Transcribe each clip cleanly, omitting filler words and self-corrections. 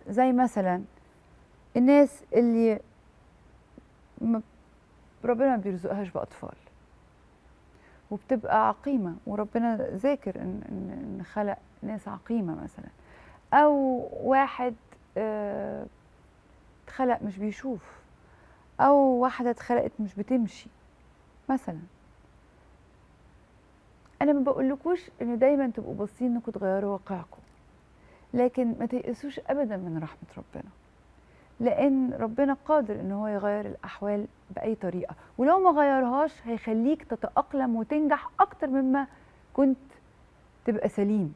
زي مثلا الناس اللي ربنا ما بيرزقهاش بأطفال وبتبقى عقيمة، وربنا ذاكر إن خلق ناس عقيمة مثلا، أو واحد اتخلق مش بيشوف، أو واحدة اتخلقت مش بتمشي مثلا. أنا ما بقولكوش إن دايما تبقوا باصين إنكم تغيروا واقعكم، لكن ما تيأسوش أبدا من رحمة ربنا، لأن ربنا قادر إن هو يغير الأحوال بأي طريقة، ولو ما غيرهاش هيخليك تتأقلم وتنجح أكتر مما كنت تبقى سليم.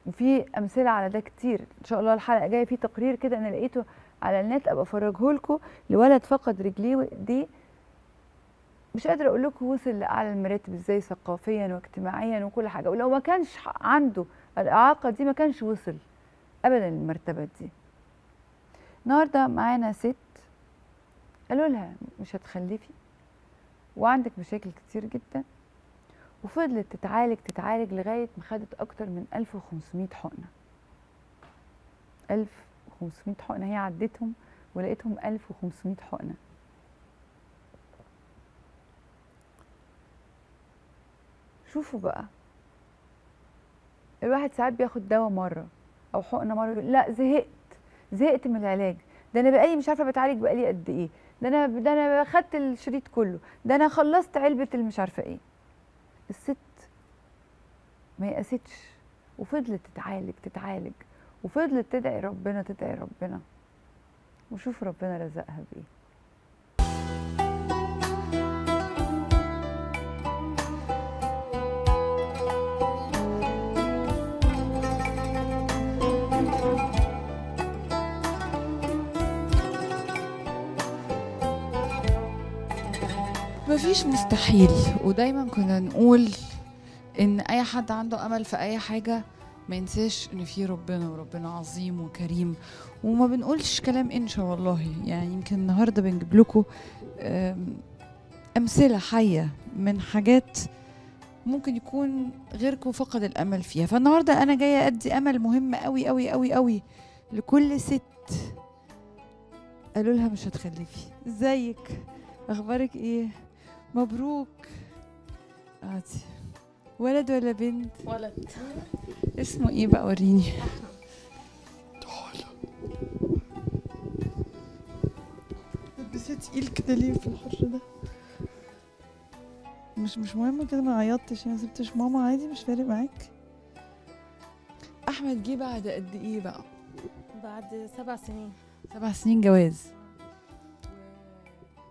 وفي أمثلة على ده كتير. إن شاء الله الحلقة جاية في تقرير كده أنا لقيته على النت أبقى أفرجه لكم، لولد فقد رجليه وإيديه، مش قادرة أقول لكم وصل لأعلى المراتب إزاي ثقافيا واجتماعيا وكل حاجة، ولو ما كانش عنده الإعاقة دي ما كانش وصل أبدا للمرتبة دي. النهارده معانا ست قالوا لها مش هتخلفي وعندك مشاكل كتير جدا، وفضلت تتعالج لغاية ما خدت أكتر من 1500 حقنة. 1500 حقنة هي عدتهم ولقيتهم 1500 حقنة. شوفوا بقى، الواحد ساعات بياخد دواء مرة أو حقنة مرة يقول لا زهقت من العلاج، ده أنا بقالي مش عارفة بتعالج بقالي قد إيه، ده أنا خدت الشريط كله، ده أنا خلصت علبة المش عارفة إيه. الست ما يأستش وفضلت تتعالج وفضلت تدعي ربنا، وشوف ربنا رزقها بإيه. مفيش مستحيل، ودايما كنا نقول ان اي حد عنده امل في اي حاجة ما ينساش ان في ربنا، وربنا عظيم وكريم، وما بنقولش كلام انشا والله. يعني يمكن النهاردة بنجيب لكم امثلة حية من حاجات ممكن يكون غيركم فقد الامل فيها. فالنهاردة انا جاية ادي امل مهم قوي قوي قوي قوي لكل ست قالوا لها مش هتخلفي. ازيك؟ اخبارك ايه؟ مبروك. عادي. ولد ولا بنت؟ ولد. اسمه ايه بقى؟ وريني. تعالى. لبسيه تقيل كده ليه في الحر ده؟ مش مهم كده، ما عيطتش ما سبتش ماما عادي، مش فارق معاك. احمد جه بعد قد ايه بقى؟ بعد 7 سنين. 7 سنين جواز.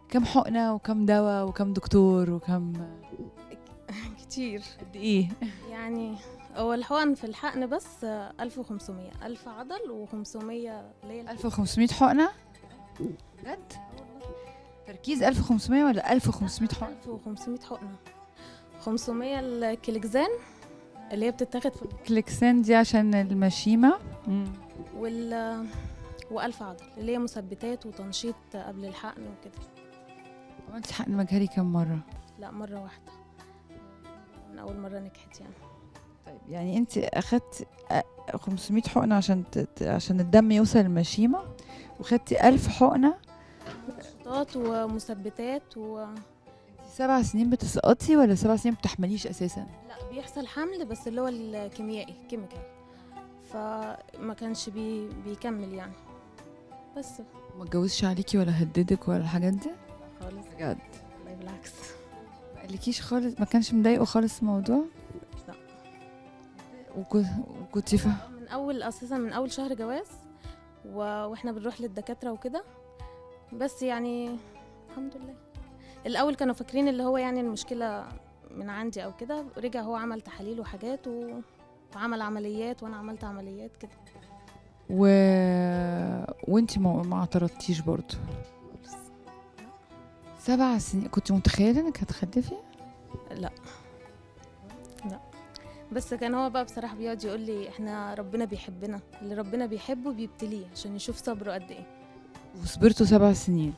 كم حقنة وكم دواء وكم دكتور وكم كتير. قد ايه؟ يعني هو الحقن في الحقن بس 1500 1000 عضل و500 اللي هي 1500 حقنة؟ بجد؟ تركيز 1500 ولا 1500 حقنة؟ 1500 حقنة. 500 الكليكزان اللي هي بتتاخد في كليكسان دي عشان المشيمة. و1000 عضل اللي هي مثبتات وتنشيط قبل الحقن وكده. عملتي حقن مجهري كم مرة؟ لا، مرة واحدة من أول مرة نجحت يعني. طيب يعني انت اخدت 500 حقنة عشان الدم يوصل للمشيمة، وخدتي 1000 حقنة منشطات ومثبتات 7 سنين بتسقطي ولا 7 سنين بتحمليش اساسا؟ لا، بيحصل حمل بس اللي هو الكيميائي كيميكال، فما كانش بيكمل يعني. بس ما اتجوزش عليكي ولا هددك ولا الحاجات دي؟ خالص بجد؟ والله بالعكس. ما قالكيش خالص؟ ما كانش مضايقه خالص الموضوع؟ لا. وكنت فاهمة من اول شهر جواز واحنا بنروح للدكاتره وكده، بس يعني الحمد لله. الاول كانوا فاكرين اللي هو يعني المشكله من عندي او كده، رجع هو عمل تحاليل وحاجات وعمل عمليات وانا عملت عمليات كده. وانتي ما اعترضتيش برضو؟ 7 سنين كنت متخيلة انك هتخلفي؟ لا بس كان هو بقى بصراحة بيقعد يقول لي احنا ربنا بيحبنا، اللي ربنا بيحبه بيبتليه عشان يشوف صبره قد ايه. وصبرتوا 7 سنين؟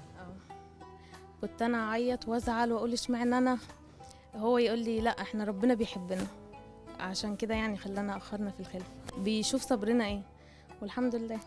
كنت انا اعيط وازعل واقول اشمعنى انا، هو يقول لي لا احنا ربنا بيحبنا عشان كده يعني خلانا اخرنا في الخلفة، بيشوف صبرنا ايه. والحمد لله.